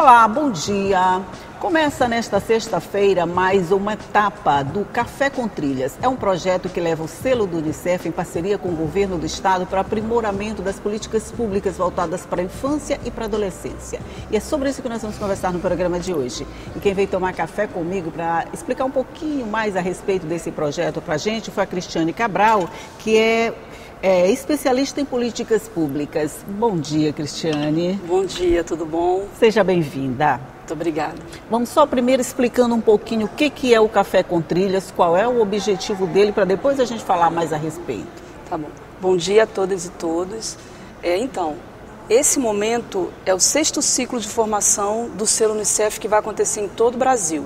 Olá, bom dia. Começa nesta sexta-feira mais uma etapa do Café com Trilhas. É um projeto que leva o selo do Unicef em parceria com o governo do estado para aprimoramento das políticas públicas voltadas para a infância e para a adolescência. E é sobre isso que nós vamos conversar no programa de hoje. E quem veio tomar café comigo para explicar um pouquinho mais a respeito desse projeto para a gente foi a Cristiane Cabral, que é especialista em políticas públicas. Bom dia, Cristiane. Bom dia, tudo bom? Seja bem-vinda. Muito obrigada. Vamos só primeiro explicando um pouquinho o que é o Café com Trilhas, qual é o objetivo dele, para depois a gente falar mais a respeito. Tá bom. Bom dia a todas e todos. Então, esse momento é o 6º ciclo de formação do selo Unicef que vai acontecer em todo o Brasil.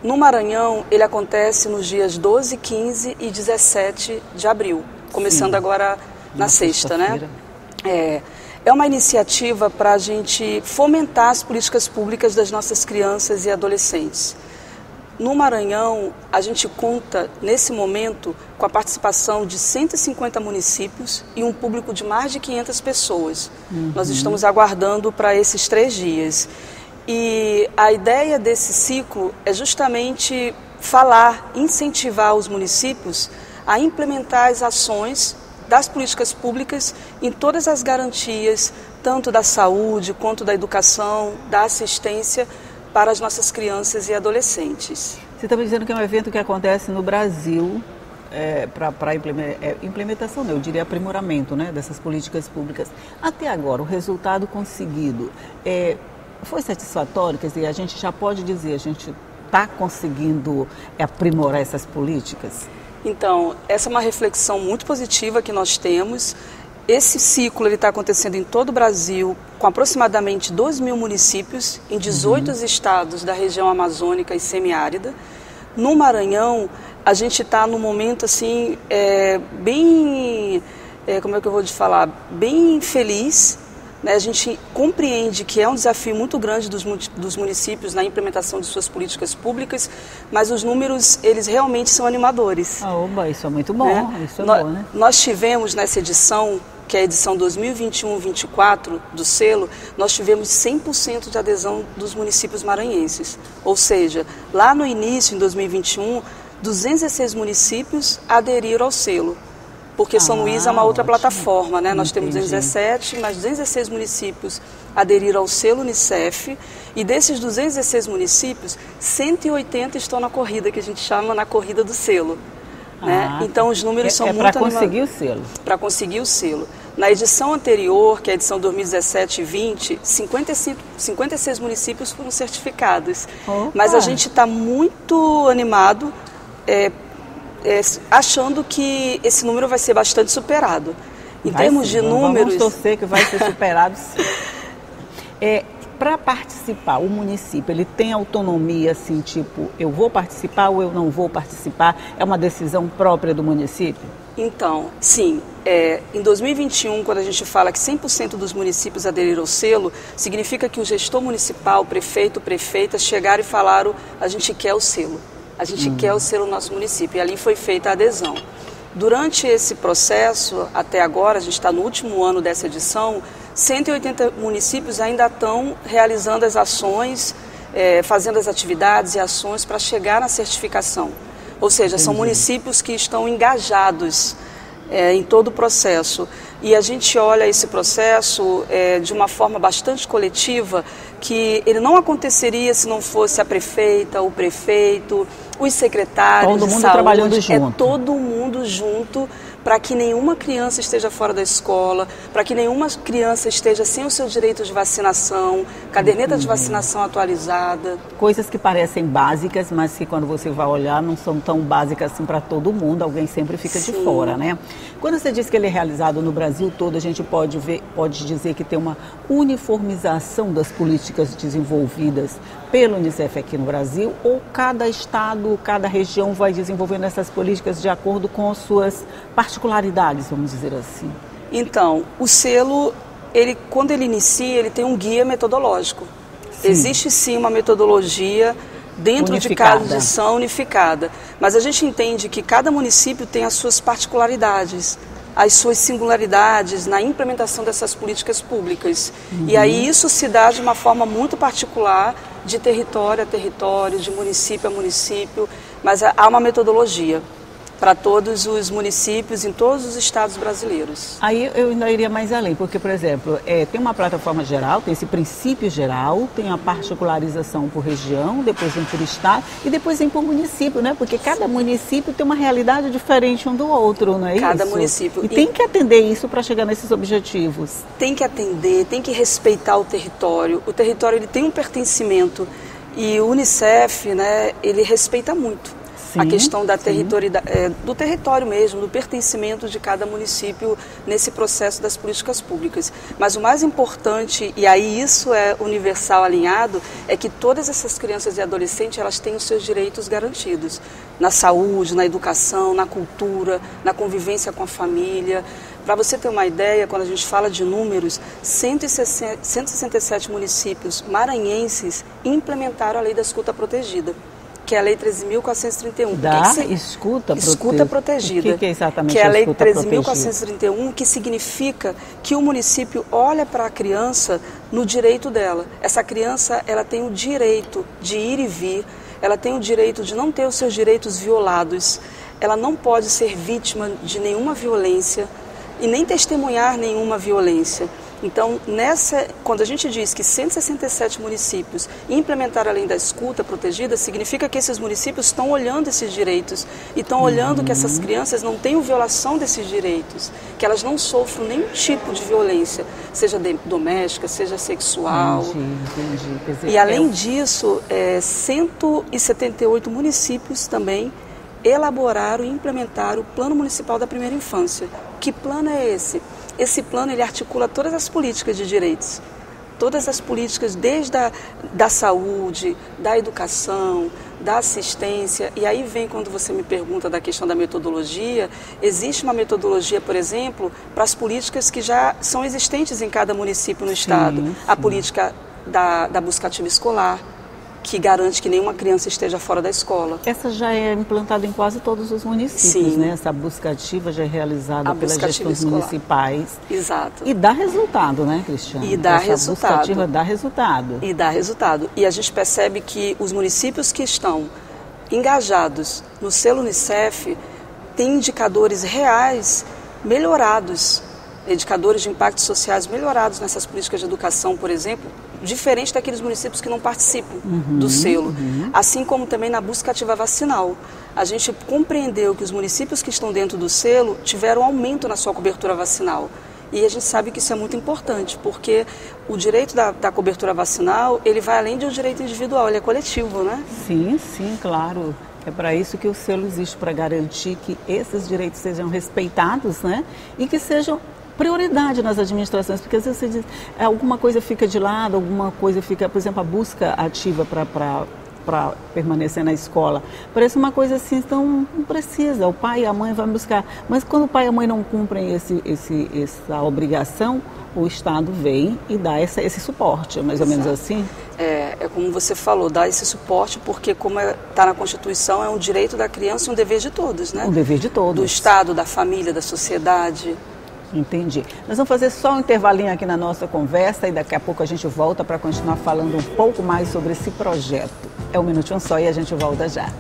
No Maranhão, ele acontece nos dias 12, 15 e 17 de abril, começando Sim. agora na sexta, né? É uma iniciativa para a gente fomentar as políticas públicas das nossas crianças e adolescentes. No Maranhão, a gente conta, nesse momento, com a participação de 150 municípios e um público de mais de 500 pessoas. Nós estamos aguardando para esses 3 dias. E a ideia desse ciclo é justamente falar, incentivar os municípios a implementar as ações das políticas públicas em todas as garantias, tanto da saúde quanto da educação, da assistência para as nossas crianças e adolescentes. Você está me dizendo que é um evento que acontece no Brasil para implementação, eu diria aprimoramento, né, dessas políticas públicas. Até agora, o resultado conseguido foi satisfatório? Quer dizer, a gente já pode dizer, a gente está conseguindo aprimorar essas políticas? Então, essa é uma reflexão muito positiva que nós temos. Esse ciclo está acontecendo em todo o Brasil, com aproximadamente 2.000 municípios, em 18 estados da região amazônica e semiárida. No Maranhão, a gente está num momento assim, como é que eu vou te falar, bem feliz. A gente compreende que é um desafio muito grande dos municípios na implementação de suas políticas públicas, mas os números, eles realmente são animadores. Oba, isso é muito bom, isso é bom, né? Nós tivemos nessa edição, que é a edição 2021-24 do selo, nós tivemos 100% de adesão dos municípios maranhenses. Ou seja, lá no início, em 2021, 216 municípios aderiram ao selo. Porque São Luís é uma outra plataforma, né? Nós temos 217, mas 216 municípios aderiram ao selo Unicef. E desses 216 municípios, 180 estão na corrida, que a gente chama na corrida do selo. Né? Então os números são muito para conseguir o selo. Para conseguir o selo. Na edição anterior, que é a edição 2017 e 20, 56 municípios foram certificados. Opa. Mas a gente está muito animado, achando que esse número vai ser bastante superado. Em termos de números... Vamos torcer que vai ser superado, sim. Para participar, o município, ele tem autonomia, assim, tipo, eu vou participar ou eu não vou participar? É uma decisão própria do município? Então, sim. Em 2021, quando a gente fala que 100% dos municípios aderiram ao selo, significa que o gestor municipal, o prefeito, prefeita, chegaram e falaram, a gente quer o selo. A gente quer o selo no nosso município, e ali foi feita a adesão. Durante esse processo, até agora, a gente está no último ano dessa edição, 180 municípios ainda estão realizando as ações, fazendo as atividades e ações para chegar na certificação. Ou seja, são municípios que estão engajados em todo o processo. E a gente olha esse processo de uma forma bastante coletiva, que ele não aconteceria se não fosse a prefeita, o prefeito, os secretários de saúde, trabalhando junto. Todo mundo junto para que nenhuma criança esteja fora da escola, para que nenhuma criança esteja sem o seu direito de vacinação, caderneta de vacinação atualizada. Coisas que parecem básicas, mas que quando você vai olhar não são tão básicas assim para todo mundo, alguém sempre fica de fora, né? Quando você diz que ele é realizado no Brasil todo, a gente pode dizer que tem uma uniformização das políticas desenvolvidas pelo Unicef aqui no Brasil, ou cada estado, cada região vai desenvolvendo essas políticas de acordo com as suas particularidades, vamos dizer assim? Então, o selo, quando ele inicia, ele tem um guia metodológico. Sim. Existe sim uma metodologia dentro de cada edição unificada, mas a gente entende que cada município tem as suas particularidades. as suas singularidades na implementação dessas políticas públicas. E aí isso se dá de uma forma muito particular, de território a território, de município a município, mas há uma metodologia para todos os municípios em todos os estados brasileiros. Aí eu ainda iria mais além, porque, por exemplo, tem uma plataforma geral, tem esse princípio geral, tem a particularização por região, depois vem por estado e depois vem por município, né? Porque cada município tem uma realidade diferente um do outro, não é isso? Cada município. E tem que atender isso para chegar nesses objetivos. Tem que atender, tem que respeitar o território. O território ele tem um pertencimento e o Unicef, né, ele respeita muito. Sim, a questão da do território mesmo, do pertencimento de cada município nesse processo das políticas públicas. Mas o mais importante, e aí isso é universal alinhado, é que todas essas crianças e adolescentes elas têm os seus direitos garantidos. Na saúde, na educação, na cultura, na convivência com a família. Para você ter uma ideia, quando a gente fala de números, 167 municípios maranhenses implementaram a lei da escuta protegida, que é a Lei 13.431. Escuta protegida. O que é exatamente que é a Lei 13.431? Que significa que o município olha para a criança no direito dela. Essa criança, ela tem o direito de ir e vir, ela tem o direito de não ter os seus direitos violados, ela não pode ser vítima de nenhuma violência e nem testemunhar nenhuma violência. Então, quando a gente diz que 167 municípios implementaram a lei da escuta protegida, significa que esses municípios estão olhando esses direitos e estão olhando que essas crianças não tenham violação desses direitos, que elas não sofram nenhum tipo de violência, seja doméstica, seja sexual. Entendi. Quer dizer, e além disso, 178 municípios também elaboraram e implementaram o Plano Municipal da Primeira Infância. Que plano é esse? Esse plano ele articula todas as políticas de direitos, todas as políticas desde da saúde, da educação, da assistência. E aí vem quando você me pergunta da questão da metodologia, existe uma metodologia, por exemplo, para as políticas que já são existentes em cada município no estado. Sim. A política da busca ativa escolar, que garante que nenhuma criança esteja fora da escola. Essa já é implantada em quase todos os municípios, sim, né? Essa busca ativa já é realizada pelas gestões municipais. Exato. E dá resultado, né, Cristiane? E dá Essa resultado. Busca ativa dá resultado. E dá resultado. E a gente percebe que os municípios que estão engajados no selo Unicef têm indicadores reais melhorados, indicadores de impactos sociais melhorados nessas políticas de educação, por exemplo, diferente daqueles municípios que não participam do selo. Assim como também na busca ativa vacinal. A gente compreendeu que os municípios que estão dentro do selo tiveram aumento na sua cobertura vacinal. E a gente sabe que isso é muito importante, porque o direito da cobertura vacinal, ele vai além de um direito individual, ele é coletivo, né? Sim, claro. É para isso que o selo existe, para garantir que esses direitos sejam respeitados, né? E que sejam prioridade nas administrações, porque às vezes você diz, alguma coisa fica de lado, alguma coisa fica, por exemplo, a busca ativa para permanecer na escola. Parece uma coisa assim, então não precisa, o pai e a mãe vão buscar. Mas quando o pai e a mãe não cumprem essa obrigação, o Estado vem e dá esse suporte, mais ou menos assim? É como você falou, dá esse suporte porque, como está na Constituição, é um direito da criança e um dever de todos, né? Um dever de todos. Do Estado, da família, da sociedade. Entendi. Nós vamos fazer só um intervalinho aqui na nossa conversa e daqui a pouco a gente volta para continuar falando um pouco mais sobre esse projeto. É um minutinho só e a gente volta já.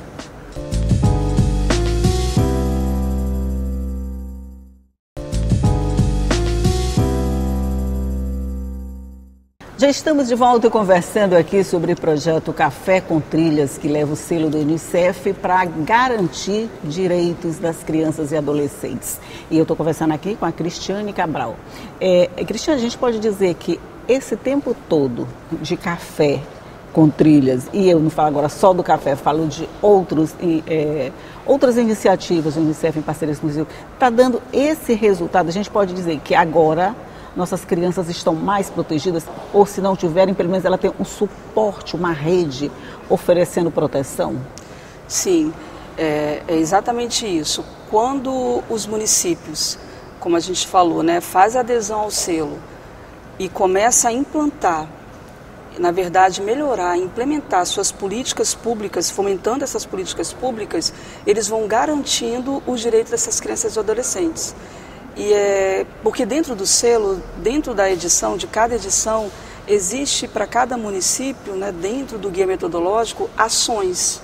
Já estamos de volta conversando aqui sobre o projeto Café com Trilhas, que leva o selo do Unicef para garantir direitos das crianças e adolescentes. E eu estou conversando aqui com a Cristiane Cabral. Cristiane, a gente pode dizer que esse tempo todo de café com trilhas, e eu não falo agora só do café, falo de outras iniciativas do Unicef em parceria com o Brasil, está dando esse resultado. A gente pode dizer que agora nossas crianças estão mais protegidas, ou se não tiverem, pelo menos ela tem um suporte, uma rede oferecendo proteção? Sim, é exatamente isso. Quando os municípios, como a gente falou, né, faz a adesão ao selo e começa a implantar, na verdade melhorar, implementar suas políticas públicas, fomentando essas políticas públicas, eles vão garantindo os direitos dessas crianças e adolescentes. Porque dentro do selo, dentro da edição, de cada edição, existe para cada município, né, dentro do guia metodológico, ações,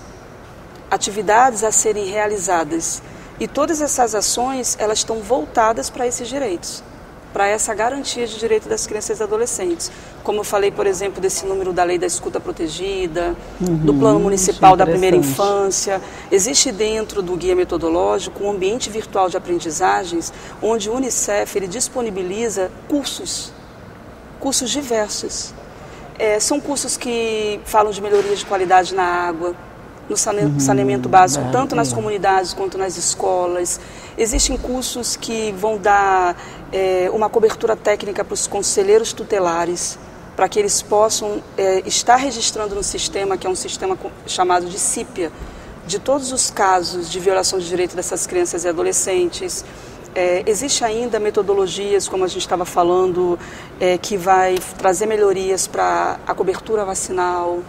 atividades a serem realizadas. E todas essas ações, elas estão voltadas para esses direitos, para essa garantia de direito das crianças e adolescentes. Como eu falei, por exemplo, desse número da lei da escuta protegida, do plano municipal da primeira infância. Existe dentro do guia metodológico um ambiente virtual de aprendizagens, onde o Unicef ele disponibiliza cursos diversos. São cursos que falam de melhorias de qualidade na água, no saneamento básico, tanto nas comunidades quanto nas escolas. Existem cursos que vão dar uma cobertura técnica para os conselheiros tutelares, para que eles possam estar registrando no sistema, que é um sistema chamado de CIPIA, de todos os casos de violação de direito dessas crianças e adolescentes. Existe ainda metodologias, como a gente estava falando, que vai trazer melhorias para a cobertura vacinal,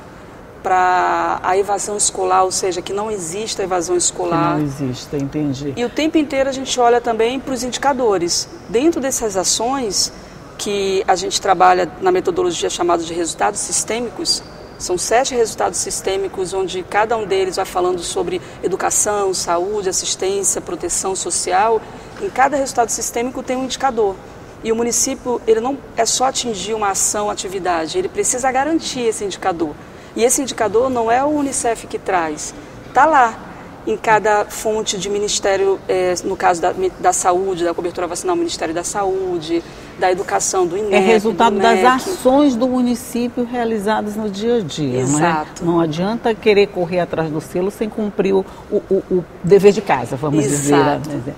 para a evasão escolar, ou seja, que não exista evasão escolar. Que não exista, entendi. E o tempo inteiro a gente olha também para os indicadores. Dentro dessas ações que a gente trabalha na metodologia chamada de resultados sistêmicos, são 7 resultados sistêmicos, onde cada um deles vai falando sobre educação, saúde, assistência, proteção social. Em cada resultado sistêmico tem um indicador. E o município, ele não é só atingir uma ação, atividade, ele precisa garantir esse indicador. E esse indicador não é o Unicef que traz, está lá em cada fonte de ministério, no caso da saúde, da cobertura vacinal, Ministério da Saúde, da educação, do INEP. É resultado das ações do município realizadas no dia a dia. Exato. Não adianta querer correr atrás do selo sem cumprir o dever de casa, vamos Exato. dizer.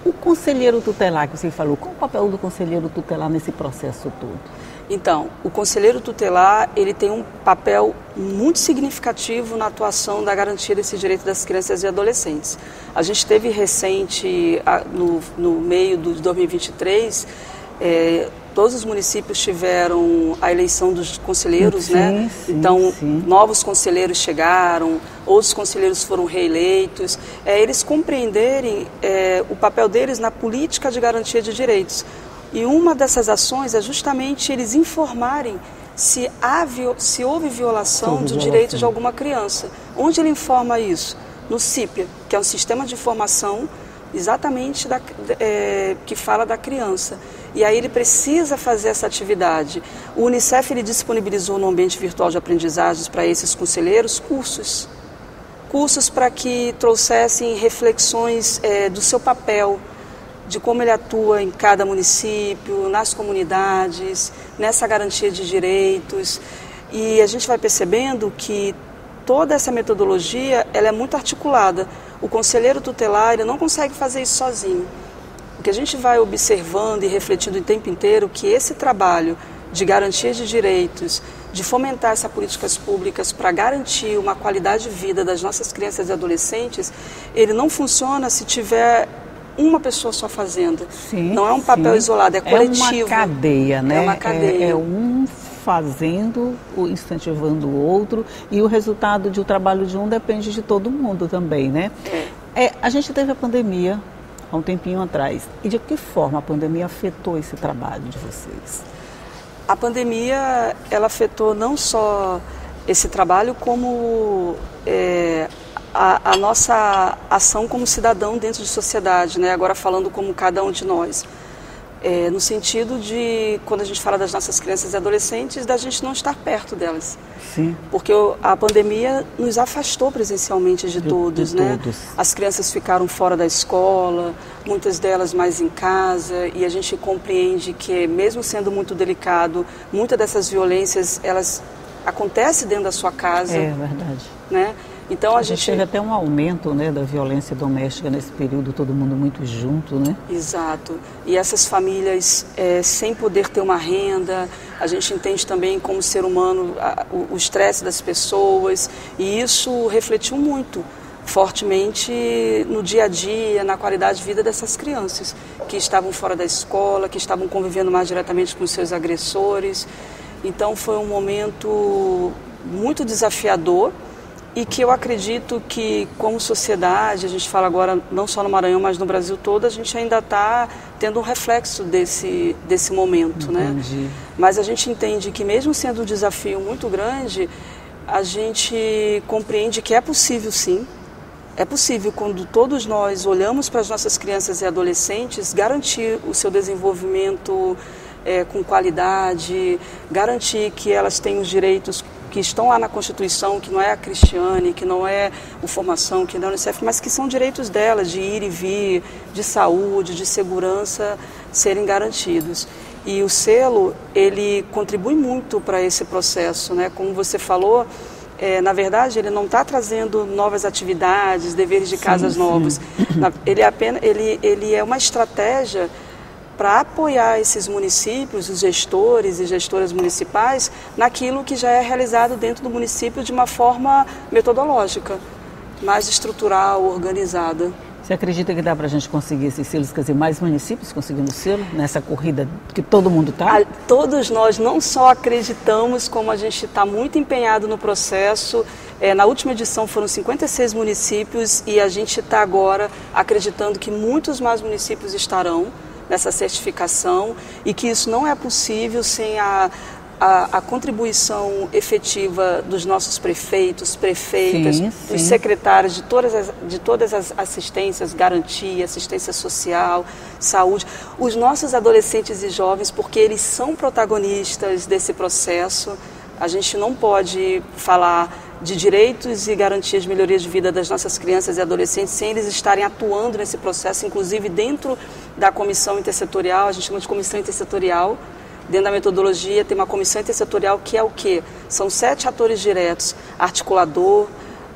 O conselheiro tutelar que você falou, qual o papel do conselheiro tutelar nesse processo todo? Então, o conselheiro tutelar, ele tem um papel muito significativo na atuação da garantia desse direito das crianças e adolescentes. A gente teve recente, no meio de 2023, todos os municípios tiveram a eleição dos conselheiros, né? Então, novos conselheiros chegaram, outros conselheiros foram reeleitos. Eles compreenderem o papel deles na política de garantia de direitos. E uma dessas ações é justamente eles informarem se houve violação de direitos de alguma criança. Onde ele informa isso? No CIPIA, que é um sistema de informação exatamente que fala da criança. E aí ele precisa fazer essa atividade. O Unicef ele disponibilizou no ambiente virtual de aprendizagens para esses conselheiros cursos para que trouxessem reflexões do seu papel, de como ele atua em cada município, nas comunidades, nessa garantia de direitos. E a gente vai percebendo que toda essa metodologia ela é muito articulada. O conselheiro tutelar ele não consegue fazer isso sozinho. O que a gente vai observando e refletindo o tempo inteiro que esse trabalho de garantia de direitos, de fomentar essas políticas públicas para garantir uma qualidade de vida das nossas crianças e adolescentes, ele não funciona se tiver uma pessoa só fazendo. Não é um papel isolado, é coletivo. É uma cadeia, né? É uma cadeia. É um fazendo, incentivando o outro, e o resultado do trabalho de um depende de todo mundo também, né? A gente teve a pandemia há um tempinho atrás. E de que forma a pandemia afetou esse trabalho de vocês? A pandemia, ela afetou não só esse trabalho, como a nossa ação como cidadão dentro de sociedade, né? Agora falando como cada um de nós. No sentido de, quando a gente fala das nossas crianças e adolescentes, da gente não estar perto delas. Sim. Porque a pandemia nos afastou presencialmente de todos, né? As crianças ficaram fora da escola, muitas delas mais em casa, e a gente compreende que, mesmo sendo muito delicado, muitas dessas violências, elas acontecem dentro da sua casa. É verdade. Né? Então a gente teve até um aumento, né, da violência doméstica nesse período, todo mundo muito junto, né? Exato. E essas famílias sem poder ter uma renda, a gente entende também como ser humano o estresse das pessoas, e isso refletiu muito fortemente no dia a dia, na qualidade de vida dessas crianças que estavam fora da escola, que estavam convivendo mais diretamente com seus agressores. Então foi um momento muito desafiador, e que eu acredito que, como sociedade, a gente fala agora não só no Maranhão, mas no Brasil todo, a gente ainda está tendo um reflexo desse momento, né? Mas a gente entende que, mesmo sendo um desafio muito grande, a gente compreende que é possível, sim. É possível, quando todos nós olhamos para as nossas crianças e adolescentes, garantir o seu desenvolvimento com qualidade, garantir que elas tenham os direitos que estão lá na Constituição, que não é a Cristiane, que não é o Formação, que não é a Unicef, mas que são direitos delas, de ir e vir, de saúde, de segurança, serem garantidos. E o selo, ele contribui muito para esse processo, né? Como você falou, na verdade, ele não está trazendo novas atividades, deveres de casas novos. Ele é uma estratégia para apoiar esses municípios, os gestores e gestoras municipais, naquilo que já é realizado dentro do município de uma forma metodológica, mais estrutural, organizada. Você acredita que dá para a gente conseguir esses selos, quer dizer, mais municípios conseguindo selo nessa corrida que todo mundo está? Todos nós não só acreditamos, como a gente está muito empenhado no processo. Na última edição foram 56 municípios e a gente está agora acreditando que muitos mais municípios estarão nessa certificação e que isso não é possível sem a contribuição efetiva dos nossos prefeitos, prefeitas, dos secretários de todas as assistências, garantia, assistência social, saúde, os nossos adolescentes e jovens, porque eles são protagonistas desse processo. A gente não pode falar de direitos e garantias de melhoria de vida das nossas crianças e adolescentes sem eles estarem atuando nesse processo, inclusive dentro da comissão intersetorial. A gente chama de comissão intersetorial. Dentro da metodologia tem uma comissão intersetorial que é o quê? São 7 atores diretos: articulador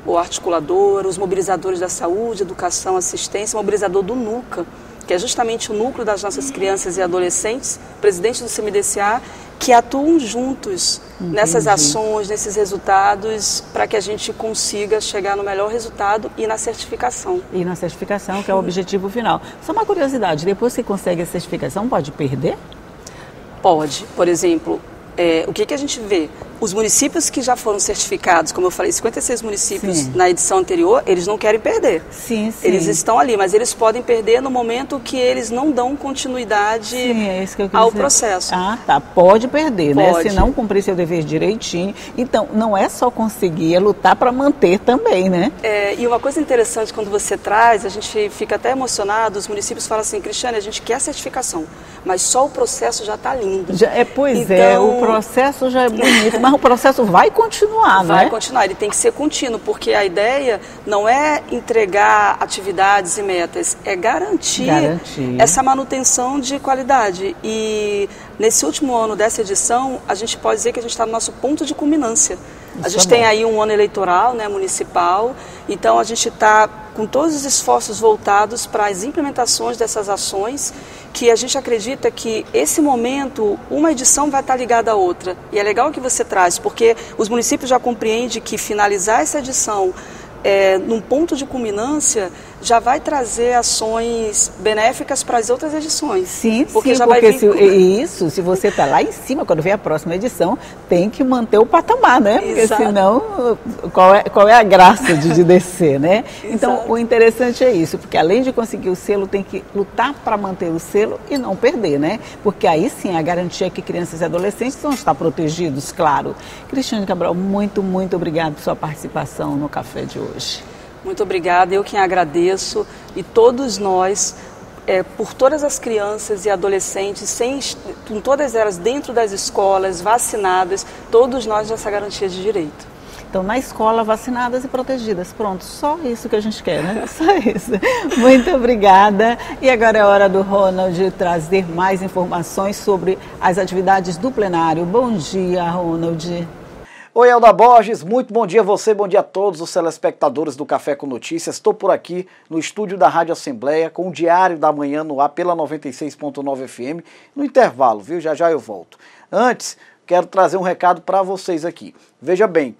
ou articuladora, os mobilizadores da saúde, educação, assistência, mobilizador do NUCA, que é justamente o núcleo das nossas crianças e adolescentes, presidente do CMDCA, que atuam juntos nessas ações, nesses resultados, para que a gente consiga chegar no melhor resultado e na certificação. E na certificação, que é o objetivo final. Só uma curiosidade, depois que consegue a certificação, pode perder? Pode. Por exemplo, o que a gente vê? Os municípios que já foram certificados, como eu falei, 56 municípios na edição anterior, eles não querem perder. Sim. Eles estão ali, mas eles podem perder no momento que eles não dão continuidade ao processo. Ah, tá. Pode perder, pode, né? Se não cumprir seu dever direitinho. Então, não é só conseguir, é lutar para manter também, né? E uma coisa interessante, quando você traz, a gente fica até emocionado, os municípios falam assim: Cristiane, a gente quer a certificação, mas só o processo já está lindo. O processo já é bonito, mas o processo vai continuar, né? Vai continuar, ele tem que ser contínuo, porque a ideia não é entregar atividades e metas, é garantir essa manutenção de qualidade. E nesse último ano dessa edição, a gente pode dizer que a gente está no nosso ponto de culminância. A gente tem aí um ano eleitoral, né, municipal, então a gente está com todos os esforços voltados para as implementações dessas ações, que a gente acredita que esse momento, uma edição vai estar ligada à outra. E é legal que você traz, porque os municípios já compreendem que finalizar essa edição num ponto de culminância já vai trazer ações benéficas para as outras edições. Sim, porque se você está lá em cima, quando vem a próxima edição, tem que manter o patamar, né? Porque senão, qual é a graça de descer, né? Então, o interessante é isso, porque além de conseguir o selo, tem que lutar para manter o selo e não perder, né? Porque aí sim a garantia é que crianças e adolescentes vão estar protegidos, claro. Cristiane Cabral, muito, muito obrigada por sua participação no Café de hoje. Muito obrigada, eu quem agradeço, e todos nós, por todas as crianças e adolescentes, com todas elas dentro das escolas, vacinadas, todos nós nessa garantia de direito. Então, na escola, vacinadas e protegidas. Pronto, só isso que a gente quer, né? Só isso. Muito obrigada. E agora é hora do Ronald trazer mais informações sobre as atividades do plenário. Bom dia, Ronald. Oi, Elda Borges, muito bom dia a você, bom dia a todos os telespectadores do Café com Notícias. Estou por aqui no estúdio da Rádio Assembleia com o Diário da Manhã no ar pela 96.9 FM, no intervalo, viu? Já já eu volto. Antes, quero trazer um recado para vocês aqui. Veja bem,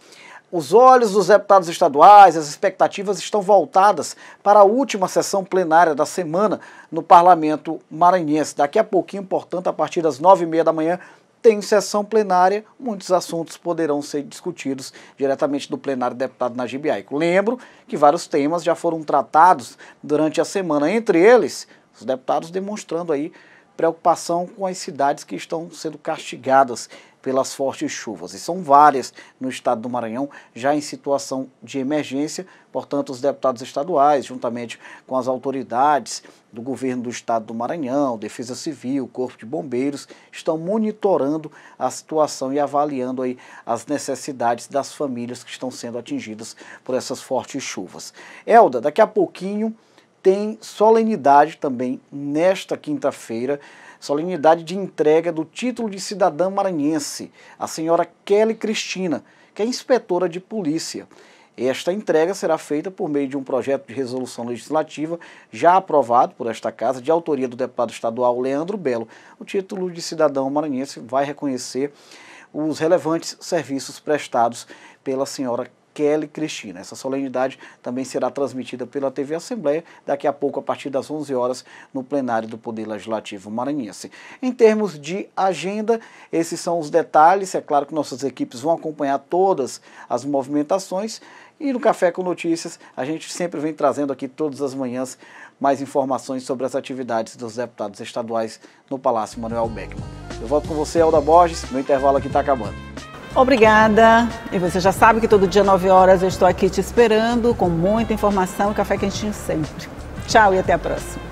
os olhos dos deputados estaduais, as expectativas estão voltadas para a última sessão plenária da semana no Parlamento Maranhense. Daqui a pouquinho, portanto, a partir das 9h30 da manhã, tem sessão plenária, muitos assuntos poderão ser discutidos diretamente do plenário do deputado Najib Aico. Lembro que vários temas já foram tratados durante a semana, entre eles, os deputados demonstrando aí preocupação com as cidades que estão sendo castigadas pelas fortes chuvas. E são várias no estado do Maranhão, já em situação de emergência. Portanto, os deputados estaduais, juntamente com as autoridades do governo do estado do Maranhão, Defesa Civil, Corpo de Bombeiros, estão monitorando a situação e avaliando aí as necessidades das famílias que estão sendo atingidas por essas fortes chuvas. Elda, daqui a pouquinho tem solenidade também nesta quinta-feira, solenidade de entrega do título de cidadã maranhense, a senhora Kelly Cristina, que é inspetora de polícia. Esta entrega será feita por meio de um projeto de resolução legislativa já aprovado por esta casa, de autoria do deputado estadual Leandro Belo. O título de cidadão maranhense vai reconhecer os relevantes serviços prestados pela senhora Kelly Cristina. Essa solenidade também será transmitida pela TV Assembleia, daqui a pouco, a partir das 11 horas, no plenário do Poder Legislativo maranhense. Em termos de agenda, esses são os detalhes. É claro que nossas equipes vão acompanhar todas as movimentações e no Café com Notícias a gente sempre vem trazendo aqui todas as manhãs mais informações sobre as atividades dos deputados estaduais no Palácio Manuel Beckmann. Eu volto com você, Elda Borges, meu intervalo aqui está acabando. Obrigada. E você já sabe que todo dia 9 horas eu estou aqui te esperando com muita informação e café quentinho sempre. Tchau e até a próxima.